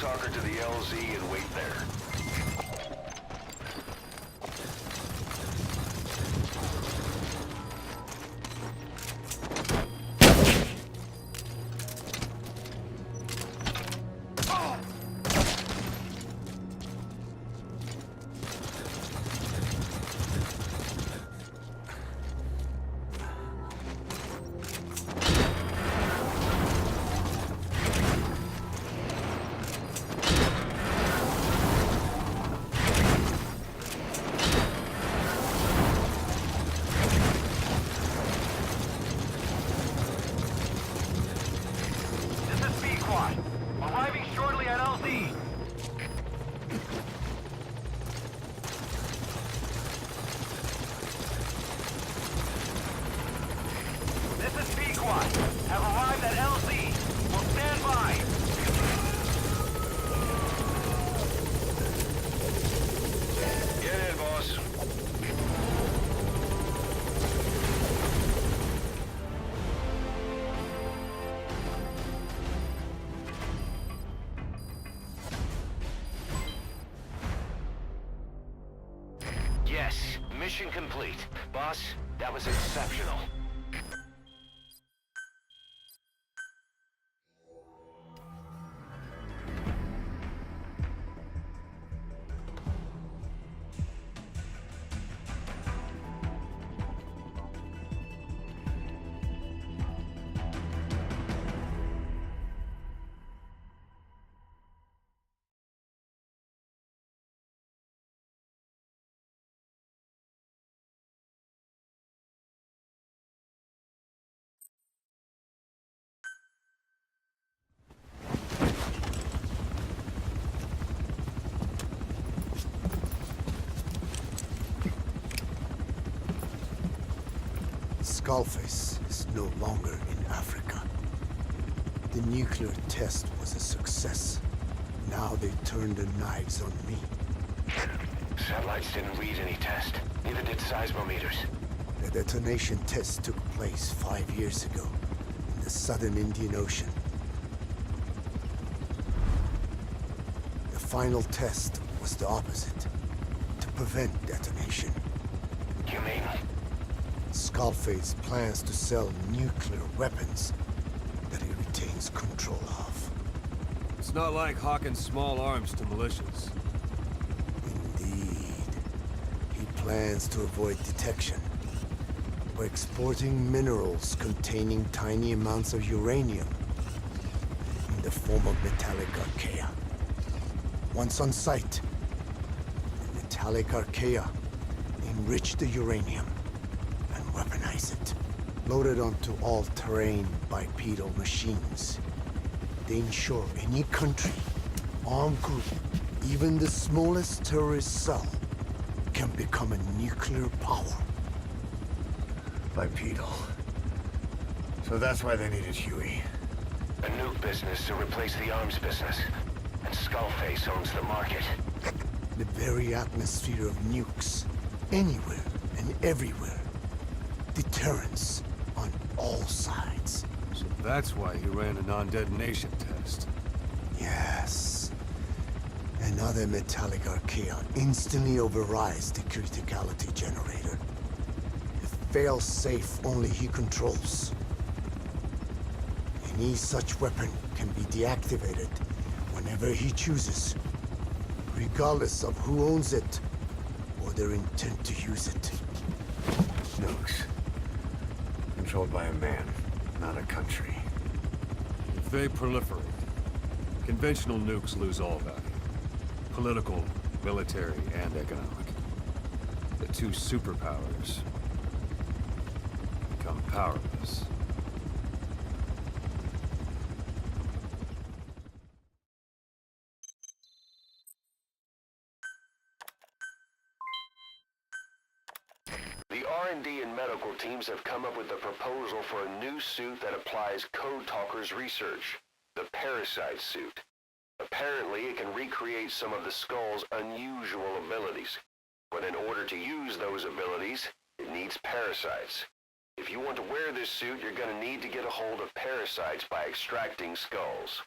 talker to the LZ and wait there. Arriving shortly at LZ. This is B-Quad. Have arrived at LZ. Will stand by. Get in, boss. Yes, mission complete. Boss, that was exceptional. Skullface is no longer in Africa. The nuclear test was a success. Now they turned their knives on me. Satellites didn't read any test. Neither did seismometers. The detonation test took place 5 years ago in the southern Indian Ocean. The final test was the opposite, to prevent detonation. You mean? Skullface plans to sell nuclear weapons that he retains control of. It's not like hawking small arms to militias. Indeed. He plans to avoid detection by exporting minerals containing tiny amounts of uranium in the form of metallic archaea. Once on site, the metallic archaea enrich the uranium and weaponize it. Loaded onto all-terrain bipedal machines. They ensure any country, armed group, even the smallest terrorist cell, can become a nuclear power. Bipedal. So that's why they needed Huey. A nuke business to replace the arms business. And Skullface owns the market. The very atmosphere of nukes, anywhere and everywhere. Deterrence on all sides. So that's why he ran a non-detonation test. Yes. Another metallic archaea instantly overrides the criticality generator. A fail-safe only he controls. Any such weapon can be deactivated whenever he chooses, regardless of who owns it or their intent to use it. Nukes. Controlled by a man, not a country. If they proliferate, conventional nukes lose all value. Political, military, and economic. The two superpowers become powerless. The R&D and medical teams have come up with a proposal for a new suit that applies Code Talker's research, the Parasite suit. Apparently, it can recreate some of the Skull's unusual abilities. But in order to use those abilities, it needs parasites. If you want to wear this suit, you're going to need to get a hold of parasites by extracting skulls.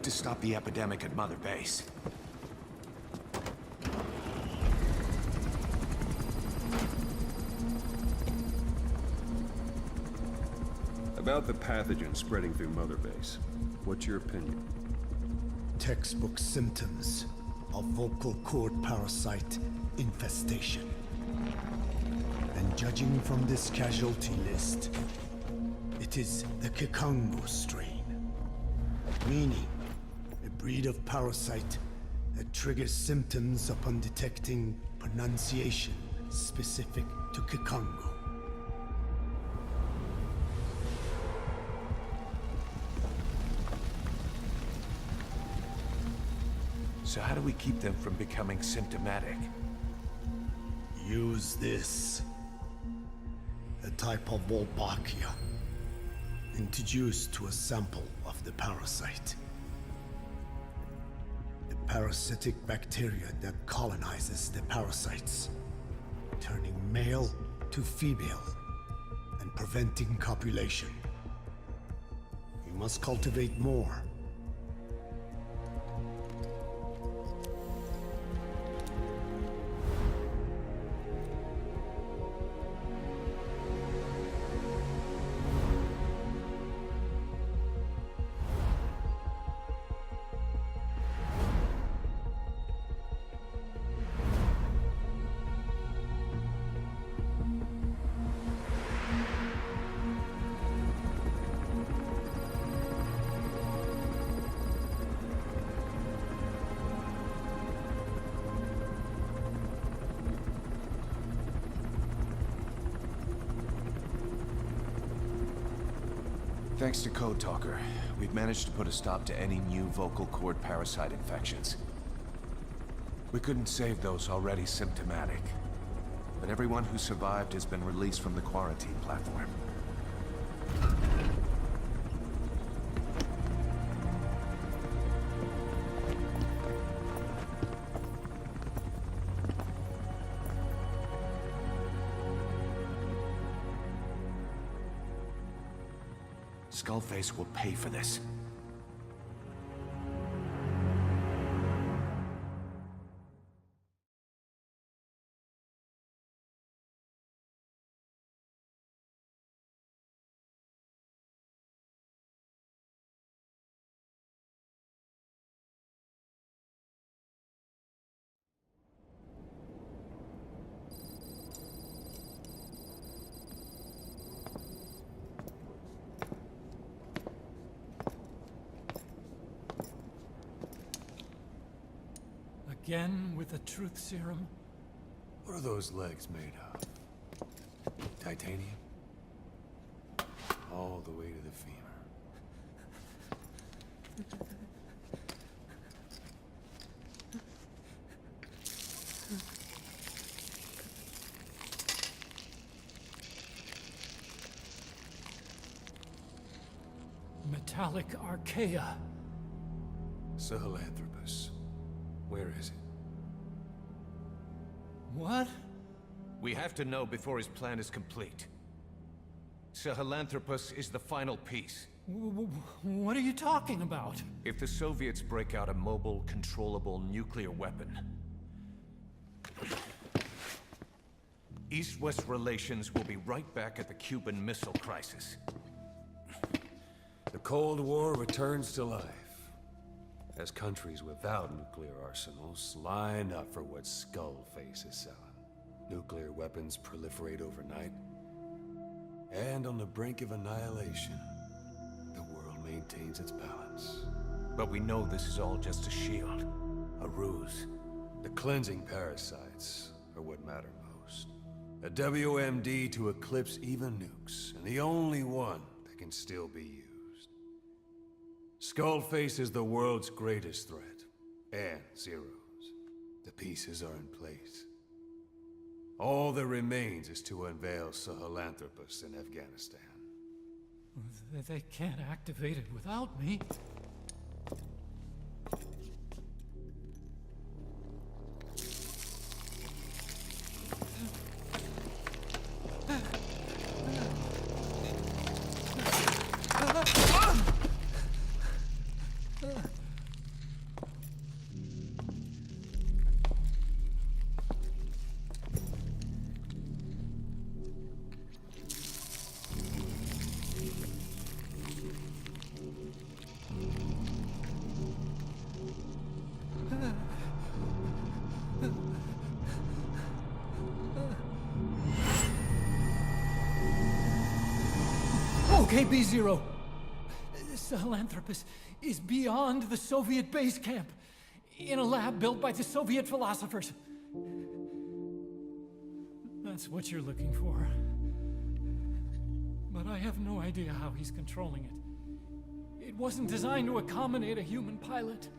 need to stop the epidemic at Mother Base. About the pathogen spreading through Mother Base, what's your opinion? Textbook symptoms of vocal cord parasite infestation. And judging from this casualty list, it is the Kikongo strain, meaning a breed of parasite that triggers symptoms upon detecting pronunciation specific to Kikongo. So how do we keep them from becoming symptomatic? Use this. A type of Wolbachia, introduced to a sample of the parasite. A parasitic bacteria that colonizes the parasites, turning male to female and preventing copulation. You must cultivate more. Thanks to Code Talker, we've managed to put a stop to any new vocal cord parasite infections. We couldn't save those already symptomatic, but everyone who survived has been released from the quarantine platform. Skullface will pay for this. Again with the truth serum? What are those legs made of? Titanium? All the way to the femur. Metallic archaea. Sahelanthropus. Where is it? What? We have to know before his plan is complete. Sahelanthropus is the final piece. What are you talking about? If the Soviets break out a mobile, controllable nuclear weapon, East-West relations will be right back at the Cuban Missile Crisis. The Cold War returns to life, as countries without nuclear arsenals line up for what Skullface is selling. Nuclear weapons proliferate overnight, and on the brink of annihilation, the world maintains its balance. But we know this is all just a shield, a ruse. The cleansing parasites are what matter most. A WMD to eclipse even nukes, and the only one that can still be used. Skullface is the world's greatest threat, and Zero's. The pieces are in place. All that remains is to unveil Sahelanthropus in Afghanistan. They can't activate it without me. OKB-0. Sahelanthropus is beyond the Soviet base camp, in a lab built by the Soviet philosophers. That's what you're looking for. But I have no idea how he's controlling it. It wasn't designed to accommodate a human pilot.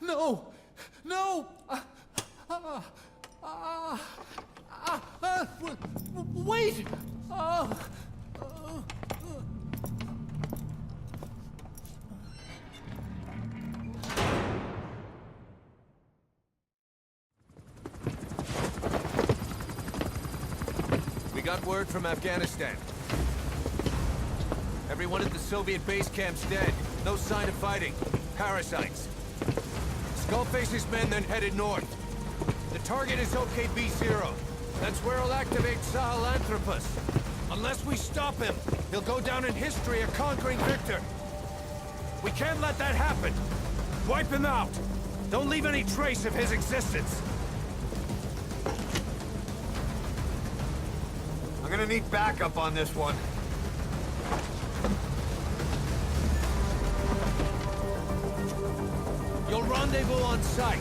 No! No! Wait! We got word from Afghanistan. Everyone at the Soviet base camp's dead. No sign of fighting. Parasites. Skullface's men then headed north. The target is OKB-0. That's where he'll activate Sahelanthropus. Unless we stop him, he'll go down in history a conquering victor. We can't let that happen. Wipe him out. Don't leave any trace of his existence. I'm gonna need backup on this one. You'll rendezvous on site.